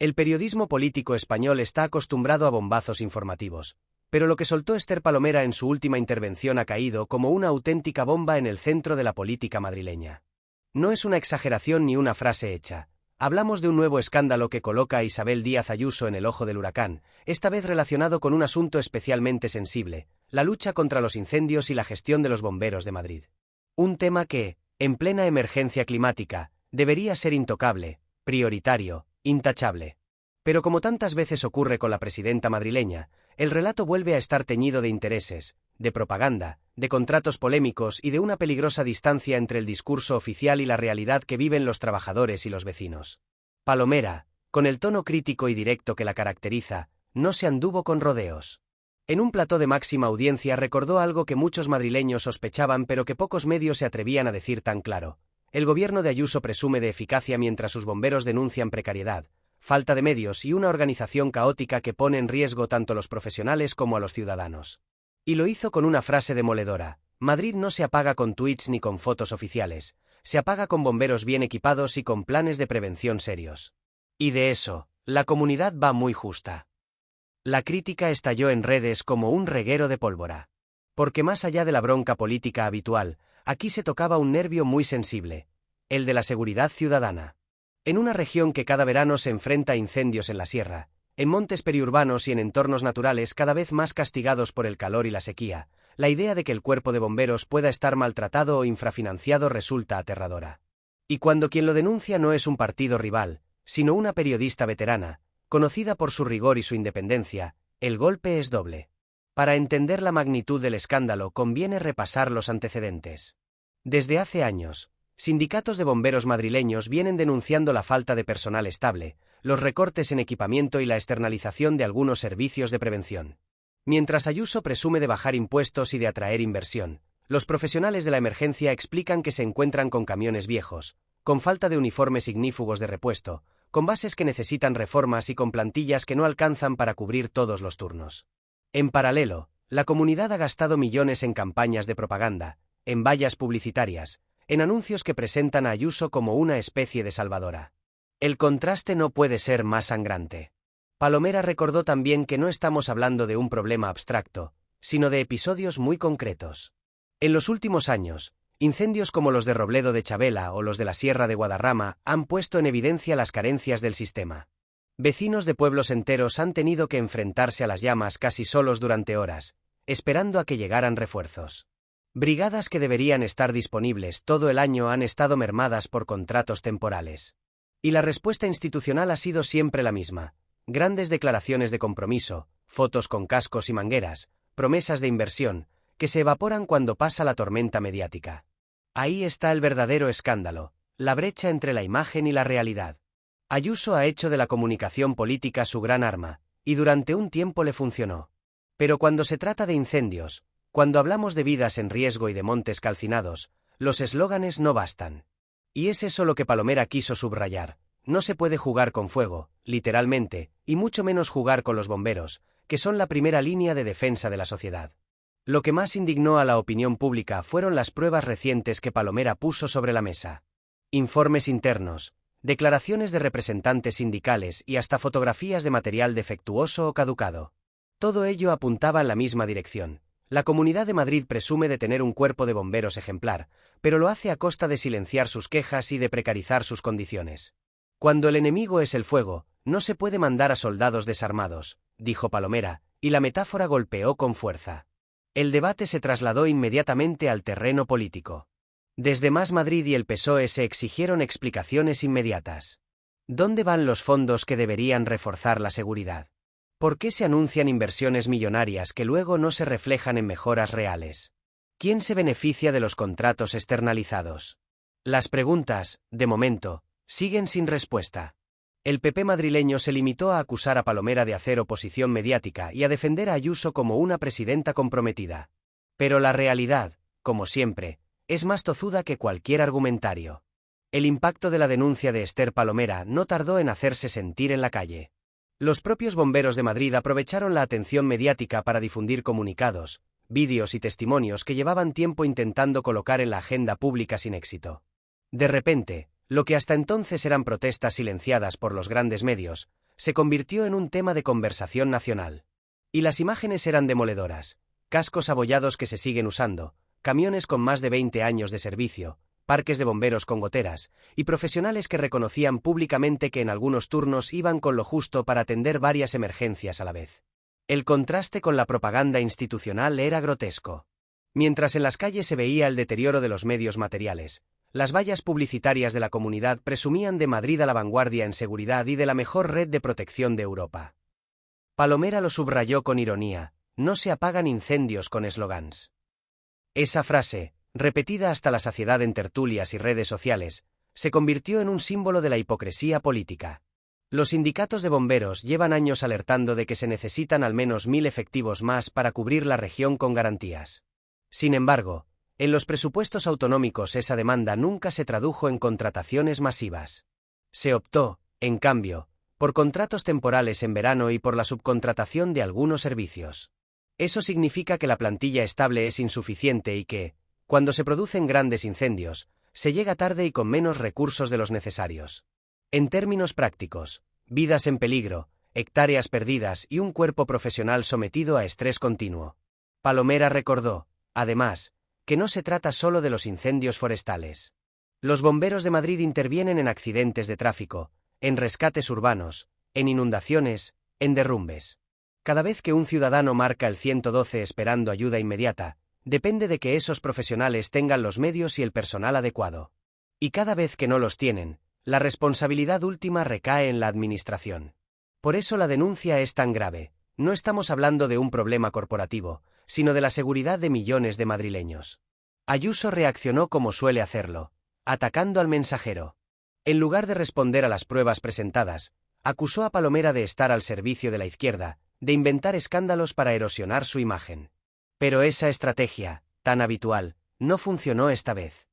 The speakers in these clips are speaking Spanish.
El periodismo político español está acostumbrado a bombazos informativos, pero lo que soltó Esther Palomera en su última intervención ha caído como una auténtica bomba en el centro de la política madrileña. No es una exageración ni una frase hecha. Hablamos de un nuevo escándalo que coloca a Isabel Díaz Ayuso en el ojo del huracán, esta vez relacionado con un asunto especialmente sensible, la lucha contra los incendios y la gestión de los bomberos de Madrid. Un tema que, en plena emergencia climática, debería ser intocable, prioritario, intachable. Pero como tantas veces ocurre con la presidenta madrileña, el relato vuelve a estar teñido de intereses, de propaganda, de contratos polémicos y de una peligrosa distancia entre el discurso oficial y la realidad que viven los trabajadores y los vecinos. Palomera, con el tono crítico y directo que la caracteriza, no se anduvo con rodeos. En un plató de máxima audiencia recordó algo que muchos madrileños sospechaban pero que pocos medios se atrevían a decir tan claro. El gobierno de Ayuso presume de eficacia mientras sus bomberos denuncian precariedad, falta de medios y una organización caótica que pone en riesgo tanto a los profesionales como a los ciudadanos. Y lo hizo con una frase demoledora: Madrid no se apaga con tweets ni con fotos oficiales, se apaga con bomberos bien equipados y con planes de prevención serios. Y de eso, la comunidad va muy justa. La crítica estalló en redes como un reguero de pólvora. Porque más allá de la bronca política habitual, aquí se tocaba un nervio muy sensible, el de la seguridad ciudadana. En una región que cada verano se enfrenta a incendios en la sierra, en montes periurbanos y en entornos naturales cada vez más castigados por el calor y la sequía, la idea de que el cuerpo de bomberos pueda estar maltratado o infrafinanciado resulta aterradora. Y cuando quien lo denuncia no es un partido rival, sino una periodista veterana, conocida por su rigor y su independencia, el golpe es doble. Para entender la magnitud del escándalo conviene repasar los antecedentes. Desde hace años, sindicatos de bomberos madrileños vienen denunciando la falta de personal estable, los recortes en equipamiento y la externalización de algunos servicios de prevención. Mientras Ayuso presume de bajar impuestos y de atraer inversión, los profesionales de la emergencia explican que se encuentran con camiones viejos, con falta de uniformes ignífugos de repuesto, con bases que necesitan reformas y con plantillas que no alcanzan para cubrir todos los turnos. En paralelo, la comunidad ha gastado millones en campañas de propaganda, en vallas publicitarias, en anuncios que presentan a Ayuso como una especie de salvadora. El contraste no puede ser más sangrante. Palomera recordó también que no estamos hablando de un problema abstracto, sino de episodios muy concretos. En los últimos años, incendios como los de Robledo de Chabela o los de la Sierra de Guadarrama han puesto en evidencia las carencias del sistema. Vecinos de pueblos enteros han tenido que enfrentarse a las llamas casi solos durante horas, esperando a que llegaran refuerzos. Brigadas que deberían estar disponibles todo el año han estado mermadas por contratos temporales. Y la respuesta institucional ha sido siempre la misma: grandes declaraciones de compromiso, fotos con cascos y mangueras, promesas de inversión, que se evaporan cuando pasa la tormenta mediática. Ahí está el verdadero escándalo, la brecha entre la imagen y la realidad. Ayuso ha hecho de la comunicación política su gran arma, y durante un tiempo le funcionó. Pero cuando se trata de incendios, cuando hablamos de vidas en riesgo y de montes calcinados, los eslóganes no bastan. Y es eso lo que Palomera quiso subrayar: no se puede jugar con fuego, literalmente, y mucho menos jugar con los bomberos, que son la primera línea de defensa de la sociedad. Lo que más indignó a la opinión pública fueron las pruebas recientes que Palomera puso sobre la mesa. Informes internos, declaraciones de representantes sindicales y hasta fotografías de material defectuoso o caducado. Todo ello apuntaba en la misma dirección. La Comunidad de Madrid presume de tener un cuerpo de bomberos ejemplar, pero lo hace a costa de silenciar sus quejas y de precarizar sus condiciones. Cuando el enemigo es el fuego, no se puede mandar a soldados desarmados, dijo Palomera, y la metáfora golpeó con fuerza. El debate se trasladó inmediatamente al terreno político. Desde Más Madrid y el PSOE se exigieron explicaciones inmediatas. ¿Dónde van los fondos que deberían reforzar la seguridad? ¿Por qué se anuncian inversiones millonarias que luego no se reflejan en mejoras reales? ¿Quién se beneficia de los contratos externalizados? Las preguntas, de momento, siguen sin respuesta. El PP madrileño se limitó a acusar a Palomera de hacer oposición mediática y a defender a Ayuso como una presidenta comprometida. Pero la realidad, como siempre, es más tozuda que cualquier argumentario. El impacto de la denuncia de Esther Palomera no tardó en hacerse sentir en la calle. Los propios bomberos de Madrid aprovecharon la atención mediática para difundir comunicados, vídeos y testimonios que llevaban tiempo intentando colocar en la agenda pública sin éxito. De repente, lo que hasta entonces eran protestas silenciadas por los grandes medios, se convirtió en un tema de conversación nacional. Y las imágenes eran demoledoras: cascos abollados que se siguen usando, camiones con más de 20 años de servicio, parques de bomberos con goteras, y profesionales que reconocían públicamente que en algunos turnos iban con lo justo para atender varias emergencias a la vez. El contraste con la propaganda institucional era grotesco. Mientras en las calles se veía el deterioro de los medios materiales, las vallas publicitarias de la comunidad presumían de Madrid a la vanguardia en seguridad y de la mejor red de protección de Europa. Palomera lo subrayó con ironía: no se apagan incendios con eslogans. Esa frase, repetida hasta la saciedad en tertulias y redes sociales, se convirtió en un símbolo de la hipocresía política. Los sindicatos de bomberos llevan años alertando de que se necesitan al menos 1000 efectivos más para cubrir la región con garantías. Sin embargo, en los presupuestos autonómicos esa demanda nunca se tradujo en contrataciones masivas. Se optó, en cambio, por contratos temporales en verano y por la subcontratación de algunos servicios. Eso significa que la plantilla estable es insuficiente y que, cuando se producen grandes incendios, se llega tarde y con menos recursos de los necesarios. En términos prácticos, vidas en peligro, hectáreas perdidas y un cuerpo profesional sometido a estrés continuo. Palomera recordó, además, que no se trata solo de los incendios forestales. Los bomberos de Madrid intervienen en accidentes de tráfico, en rescates urbanos, en inundaciones, en derrumbes. Cada vez que un ciudadano marca el 112 esperando ayuda inmediata, depende de que esos profesionales tengan los medios y el personal adecuado. Y cada vez que no los tienen, la responsabilidad última recae en la administración. Por eso la denuncia es tan grave. No estamos hablando de un problema corporativo, sino de la seguridad de millones de madrileños. Ayuso reaccionó como suele hacerlo, atacando al mensajero. En lugar de responder a las pruebas presentadas, acusó a Palomera de estar al servicio de la izquierda, de inventar escándalos para erosionar su imagen. Pero esa estrategia, tan habitual, no funcionó esta vez.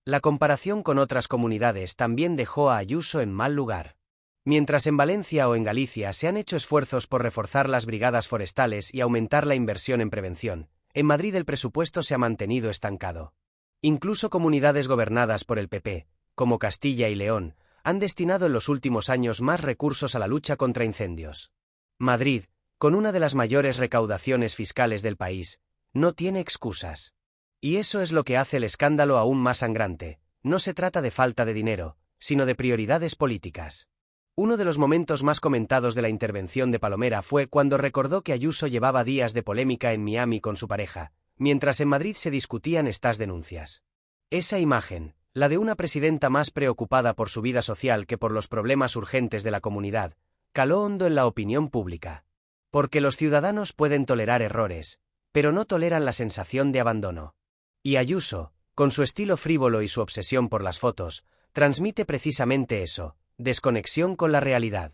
La comparación con otras comunidades también dejó a Ayuso en mal lugar. Mientras en Valencia o en Galicia se han hecho esfuerzos por reforzar las brigadas forestales y aumentar la inversión en prevención, en Madrid el presupuesto se ha mantenido estancado. Incluso comunidades gobernadas por el PP, como Castilla y León, han destinado en los últimos años más recursos a la lucha contra incendios. Madrid, con una de las mayores recaudaciones fiscales del país, no tiene excusas. Y eso es lo que hace el escándalo aún más sangrante. No se trata de falta de dinero, sino de prioridades políticas. Uno de los momentos más comentados de la intervención de Palomera fue cuando recordó que Ayuso llevaba días de polémica en Miami con su pareja, mientras en Madrid se discutían estas denuncias. Esa imagen, la de una presidenta más preocupada por su vida social que por los problemas urgentes de la comunidad, caló hondo en la opinión pública. Porque los ciudadanos pueden tolerar errores, pero no toleran la sensación de abandono. Y Ayuso, con su estilo frívolo y su obsesión por las fotos, transmite precisamente eso: desconexión con la realidad.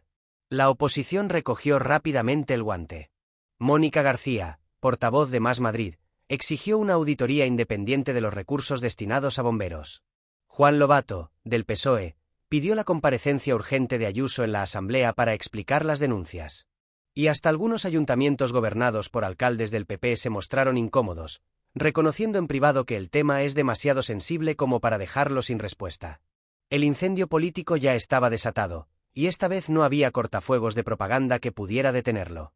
La oposición recogió rápidamente el guante. Mónica García, portavoz de Más Madrid, exigió una auditoría independiente de los recursos destinados a bomberos. Juan Lobato, del PSOE, pidió la comparecencia urgente de Ayuso en la Asamblea para explicar las denuncias. Y hasta algunos ayuntamientos gobernados por alcaldes del PP se mostraron incómodos, reconociendo en privado que el tema es demasiado sensible como para dejarlo sin respuesta. El incendio político ya estaba desatado, y esta vez no había cortafuegos de propaganda que pudiera detenerlo.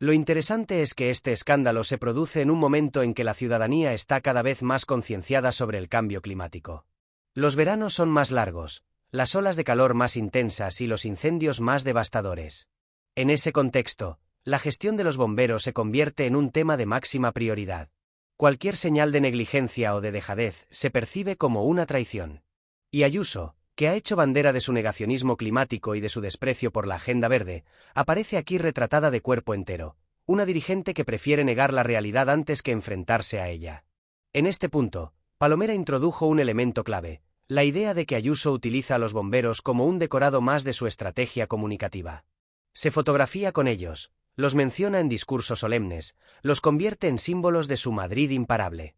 Lo interesante es que este escándalo se produce en un momento en que la ciudadanía está cada vez más concienciada sobre el cambio climático. Los veranos son más largos, las olas de calor más intensas y los incendios más devastadores. En ese contexto, la gestión de los bomberos se convierte en un tema de máxima prioridad. Cualquier señal de negligencia o de dejadez se percibe como una traición. Y Ayuso, que ha hecho bandera de su negacionismo climático y de su desprecio por la Agenda Verde, aparece aquí retratada de cuerpo entero, una dirigente que prefiere negar la realidad antes que enfrentarse a ella. En este punto, Palomera introdujo un elemento clave: la idea de que Ayuso utiliza a los bomberos como un decorado más de su estrategia comunicativa. Se fotografía con ellos, los menciona en discursos solemnes, los convierte en símbolos de su Madrid imparable.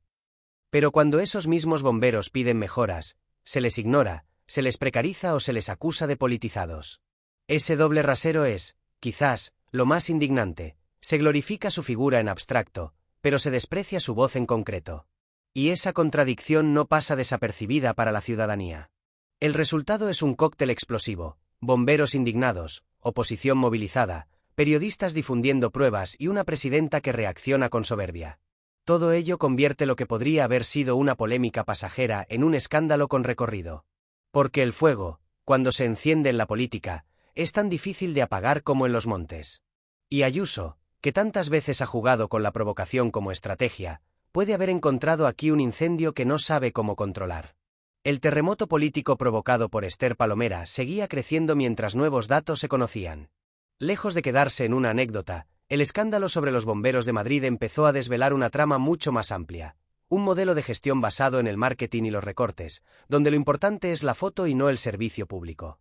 Pero cuando esos mismos bomberos piden mejoras, se les ignora, se les precariza o se les acusa de politizados. Ese doble rasero es, quizás, lo más indignante: se glorifica su figura en abstracto, pero se desprecia su voz en concreto. Y esa contradicción no pasa desapercibida para la ciudadanía. El resultado es un cóctel explosivo: bomberos indignados, oposición movilizada, periodistas difundiendo pruebas y una presidenta que reacciona con soberbia. Todo ello convierte lo que podría haber sido una polémica pasajera en un escándalo con recorrido. Porque el fuego, cuando se enciende en la política, es tan difícil de apagar como en los montes. Y Ayuso, que tantas veces ha jugado con la provocación como estrategia, puede haber encontrado aquí un incendio que no sabe cómo controlar. El terremoto político provocado por Esther Palomera seguía creciendo mientras nuevos datos se conocían. Lejos de quedarse en una anécdota, el escándalo sobre los bomberos de Madrid empezó a desvelar una trama mucho más amplia, un modelo de gestión basado en el marketing y los recortes, donde lo importante es la foto y no el servicio público.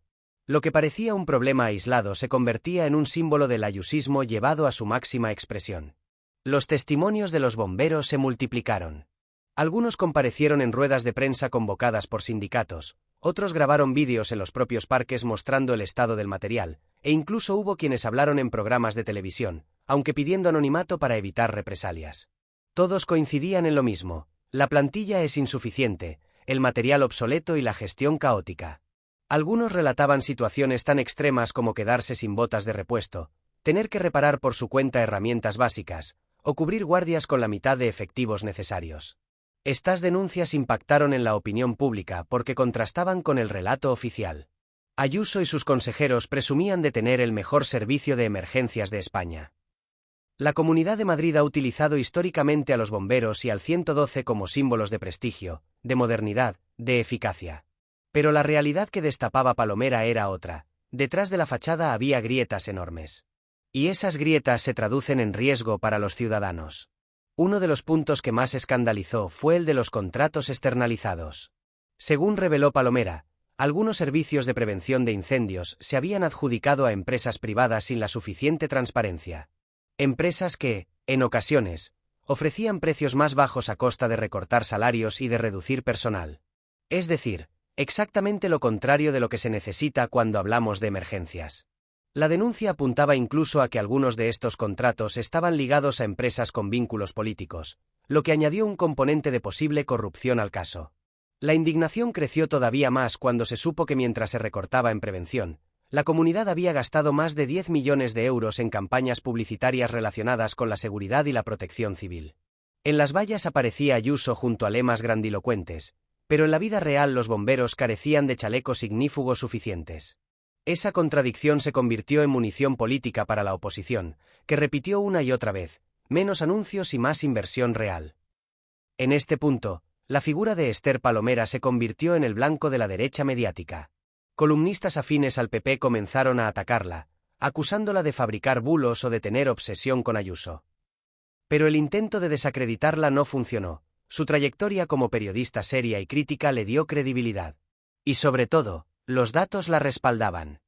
Lo que parecía un problema aislado se convertía en un símbolo del ayusismo llevado a su máxima expresión. Los testimonios de los bomberos se multiplicaron. Algunos comparecieron en ruedas de prensa convocadas por sindicatos, otros grabaron vídeos en los propios parques mostrando el estado del material, e incluso hubo quienes hablaron en programas de televisión, aunque pidiendo anonimato para evitar represalias. Todos coincidían en lo mismo: la plantilla es insuficiente, el material obsoleto y la gestión caótica. Algunos relataban situaciones tan extremas como quedarse sin botas de repuesto, tener que reparar por su cuenta herramientas básicas, o cubrir guardias con la mitad de efectivos necesarios. Estas denuncias impactaron en la opinión pública porque contrastaban con el relato oficial. Ayuso y sus consejeros presumían de tener el mejor servicio de emergencias de España. La Comunidad de Madrid ha utilizado históricamente a los bomberos y al 112 como símbolos de prestigio, de modernidad, de eficacia. Pero la realidad que destapaba Palomera era otra: detrás de la fachada había grietas enormes. Y esas grietas se traducen en riesgo para los ciudadanos. Uno de los puntos que más escandalizó fue el de los contratos externalizados. Según reveló Palomera, algunos servicios de prevención de incendios se habían adjudicado a empresas privadas sin la suficiente transparencia. Empresas que, en ocasiones, ofrecían precios más bajos a costa de recortar salarios y de reducir personal. Es decir, exactamente lo contrario de lo que se necesita cuando hablamos de emergencias. La denuncia apuntaba incluso a que algunos de estos contratos estaban ligados a empresas con vínculos políticos, lo que añadió un componente de posible corrupción al caso. La indignación creció todavía más cuando se supo que mientras se recortaba en prevención, la comunidad había gastado más de 10 millones de euros en campañas publicitarias relacionadas con la seguridad y la protección civil. En las vallas aparecía Ayuso junto a lemas grandilocuentes, pero en la vida real los bomberos carecían de chalecos ignífugos suficientes. Esa contradicción se convirtió en munición política para la oposición, que repitió una y otra vez: menos anuncios y más inversión real. En este punto, la figura de Esther Palomera se convirtió en el blanco de la derecha mediática. Columnistas afines al PP comenzaron a atacarla, acusándola de fabricar bulos o de tener obsesión con Ayuso. Pero el intento de desacreditarla no funcionó. Su trayectoria como periodista seria y crítica le dio credibilidad. Y sobre todo, los datos la respaldaban.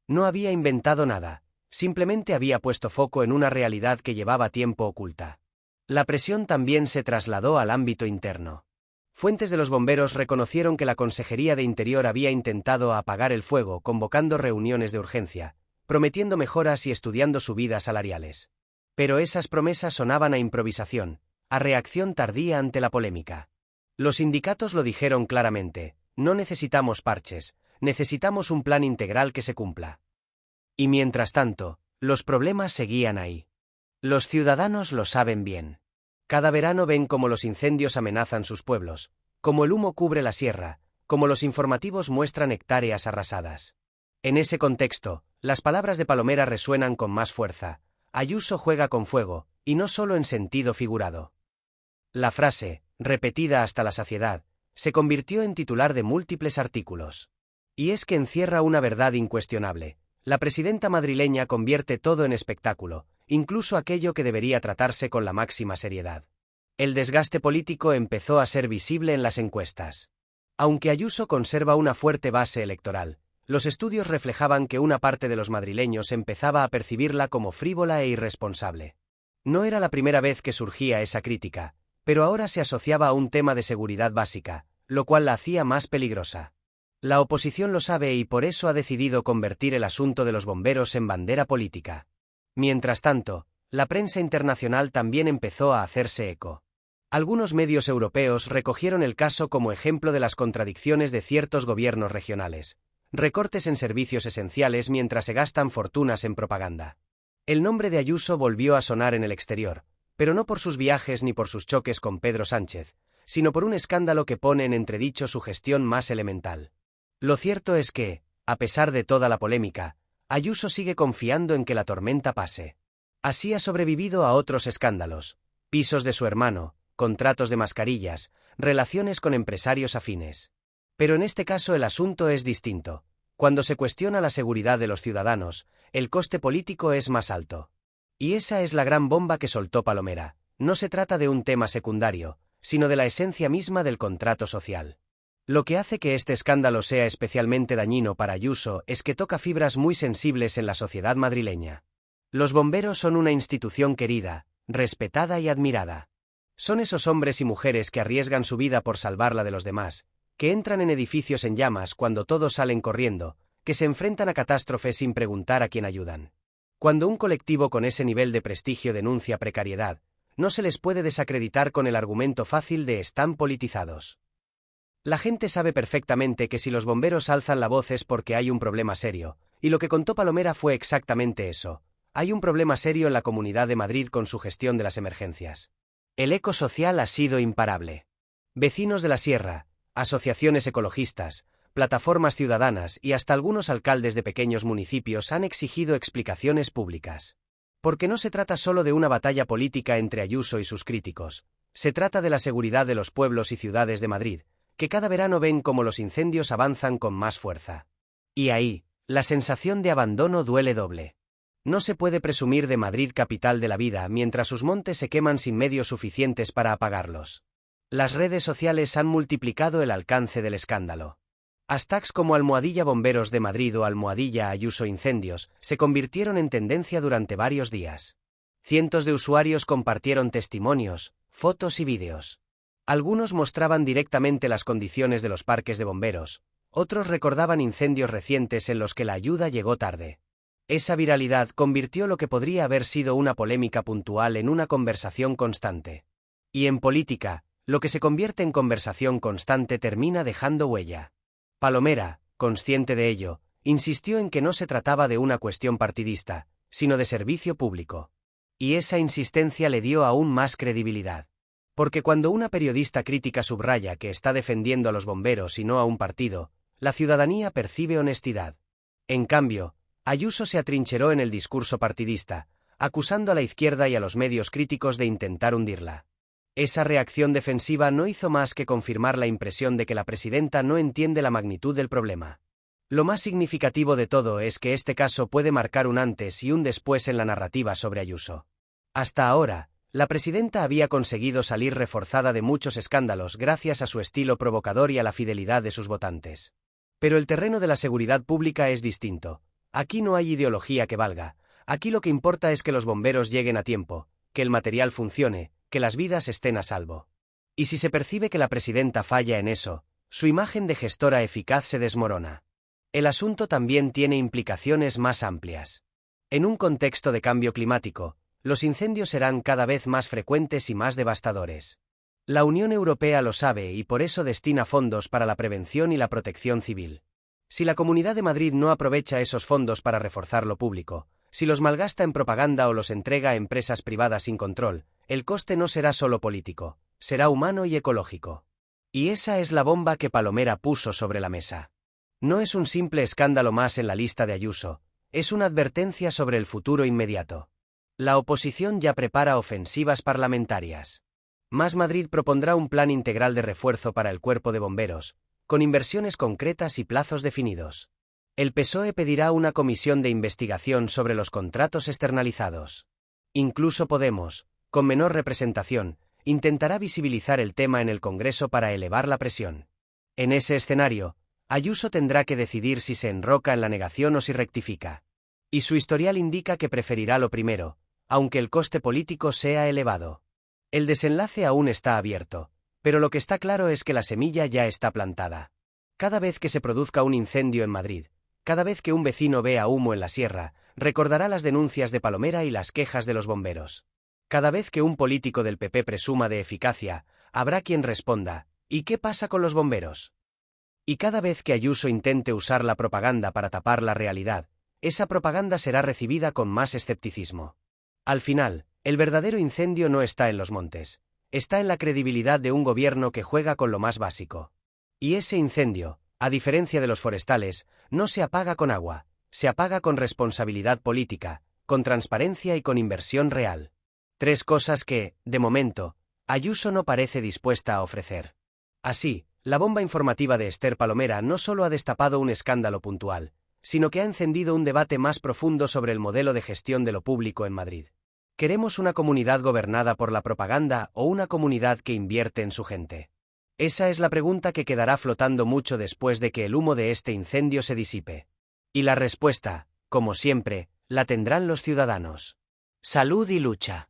No había inventado nada, simplemente había puesto foco en una realidad que llevaba tiempo oculta. La presión también se trasladó al ámbito interno. Fuentes de los bomberos reconocieron que la Consejería de Interior había intentado apagar el fuego convocando reuniones de urgencia, prometiendo mejoras y estudiando subidas salariales. Pero esas promesas sonaban a improvisación, a reacción tardía ante la polémica. Los sindicatos lo dijeron claramente: no necesitamos parches, necesitamos un plan integral que se cumpla. Y mientras tanto, los problemas seguían ahí. Los ciudadanos lo saben bien. Cada verano ven cómo los incendios amenazan sus pueblos, cómo el humo cubre la sierra, cómo los informativos muestran hectáreas arrasadas. En ese contexto, las palabras de Palomera resuenan con más fuerza: Ayuso juega con fuego, y no solo en sentido figurado. La frase, repetida hasta la saciedad, se convirtió en titular de múltiples artículos. Y es que encierra una verdad incuestionable: la presidenta madrileña convierte todo en espectáculo, incluso aquello que debería tratarse con la máxima seriedad. El desgaste político empezó a ser visible en las encuestas. Aunque Ayuso conserva una fuerte base electoral, los estudios reflejaban que una parte de los madrileños empezaba a percibirla como frívola e irresponsable. No era la primera vez que surgía esa crítica, pero ahora se asociaba a un tema de seguridad básica, lo cual la hacía más peligrosa. La oposición lo sabe y por eso ha decidido convertir el asunto de los bomberos en bandera política. Mientras tanto, la prensa internacional también empezó a hacerse eco. Algunos medios europeos recogieron el caso como ejemplo de las contradicciones de ciertos gobiernos regionales, recortes en servicios esenciales mientras se gastan fortunas en propaganda. El nombre de Ayuso volvió a sonar en el exterior, pero no por sus viajes ni por sus choques con Pedro Sánchez, sino por un escándalo que pone en entredicho su gestión más elemental. Lo cierto es que, a pesar de toda la polémica, Ayuso sigue confiando en que la tormenta pase. Así ha sobrevivido a otros escándalos: pisos de su hermano, contratos de mascarillas, relaciones con empresarios afines. Pero en este caso el asunto es distinto. Cuando se cuestiona la seguridad de los ciudadanos, el coste político es más alto. Y esa es la gran bomba que soltó Palomera. No se trata de un tema secundario, sino de la esencia misma del contrato social. Lo que hace que este escándalo sea especialmente dañino para Ayuso es que toca fibras muy sensibles en la sociedad madrileña. Los bomberos son una institución querida, respetada y admirada. Son esos hombres y mujeres que arriesgan su vida por salvarla de los demás, que entran en edificios en llamas cuando todos salen corriendo, que se enfrentan a catástrofes sin preguntar a quién ayudan. Cuando un colectivo con ese nivel de prestigio denuncia precariedad, no se les puede desacreditar con el argumento fácil de están politizados. La gente sabe perfectamente que si los bomberos alzan la voz es porque hay un problema serio, y lo que contó Palomera fue exactamente eso. Hay un problema serio en la Comunidad de Madrid con su gestión de las emergencias. El eco social ha sido imparable. Vecinos de la Sierra, asociaciones ecologistas, plataformas ciudadanas y hasta algunos alcaldes de pequeños municipios han exigido explicaciones públicas. Porque no se trata solo de una batalla política entre Ayuso y sus críticos, se trata de la seguridad de los pueblos y ciudades de Madrid, que cada verano ven cómo los incendios avanzan con más fuerza. Y ahí, la sensación de abandono duele doble. No se puede presumir de Madrid capital de la vida mientras sus montes se queman sin medios suficientes para apagarlos. Las redes sociales han multiplicado el alcance del escándalo. Hashtags como Almohadilla Bomberos de Madrid o Almohadilla Ayuso Incendios se convirtieron en tendencia durante varios días. Cientos de usuarios compartieron testimonios, fotos y vídeos. Algunos mostraban directamente las condiciones de los parques de bomberos, otros recordaban incendios recientes en los que la ayuda llegó tarde. Esa viralidad convirtió lo que podría haber sido una polémica puntual en una conversación constante. Y en política, lo que se convierte en conversación constante termina dejando huella. Palomera, consciente de ello, insistió en que no se trataba de una cuestión partidista, sino de servicio público. Y esa insistencia le dio aún más credibilidad. Porque cuando una periodista crítica subraya que está defendiendo a los bomberos y no a un partido, la ciudadanía percibe honestidad. En cambio, Ayuso se atrincheró en el discurso partidista, acusando a la izquierda y a los medios críticos de intentar hundirla. Esa reacción defensiva no hizo más que confirmar la impresión de que la presidenta no entiende la magnitud del problema. Lo más significativo de todo es que este caso puede marcar un antes y un después en la narrativa sobre Ayuso. Hasta ahora, la presidenta había conseguido salir reforzada de muchos escándalos gracias a su estilo provocador y a la fidelidad de sus votantes. Pero el terreno de la seguridad pública es distinto. Aquí no hay ideología que valga, aquí lo que importa es que los bomberos lleguen a tiempo, que el material funcione, que las vidas estén a salvo. Y si se percibe que la presidenta falla en eso, su imagen de gestora eficaz se desmorona. El asunto también tiene implicaciones más amplias. En un contexto de cambio climático, los incendios serán cada vez más frecuentes y más devastadores. La Unión Europea lo sabe y por eso destina fondos para la prevención y la protección civil. Si la Comunidad de Madrid no aprovecha esos fondos para reforzar lo público, si los malgasta en propaganda o los entrega a empresas privadas sin control, el coste no será solo político, será humano y ecológico. Y esa es la bomba que Palomera puso sobre la mesa. No es un simple escándalo más en la lista de Ayuso, es una advertencia sobre el futuro inmediato. La oposición ya prepara ofensivas parlamentarias. Más Madrid propondrá un plan integral de refuerzo para el cuerpo de bomberos, con inversiones concretas y plazos definidos. El PSOE pedirá una comisión de investigación sobre los contratos externalizados. Incluso Podemos, con menor representación, intentará visibilizar el tema en el Congreso para elevar la presión. En ese escenario, Ayuso tendrá que decidir si se enroca en la negación o si rectifica. Y su historial indica que preferirá lo primero, aunque el coste político sea elevado. El desenlace aún está abierto, pero lo que está claro es que la semilla ya está plantada. Cada vez que se produzca un incendio en Madrid, cada vez que un vecino vea humo en la sierra, recordará las denuncias de Palomera y las quejas de los bomberos. Cada vez que un político del PP presuma de eficacia, habrá quien responda: ¿y qué pasa con los bomberos? Y cada vez que Ayuso intente usar la propaganda para tapar la realidad, esa propaganda será recibida con más escepticismo. Al final, el verdadero incendio no está en los montes, está en la credibilidad de un gobierno que juega con lo más básico. Y ese incendio, a diferencia de los forestales, no se apaga con agua, se apaga con responsabilidad política, con transparencia y con inversión real. 3 cosas que, de momento, Ayuso no parece dispuesta a ofrecer. Así, la bomba informativa de Esther Palomera no solo ha destapado un escándalo puntual, sino que ha encendido un debate más profundo sobre el modelo de gestión de lo público en Madrid. ¿Queremos una comunidad gobernada por la propaganda o una comunidad que invierte en su gente? Esa es la pregunta que quedará flotando mucho después de que el humo de este incendio se disipe. Y la respuesta, como siempre, la tendrán los ciudadanos. Salud y lucha.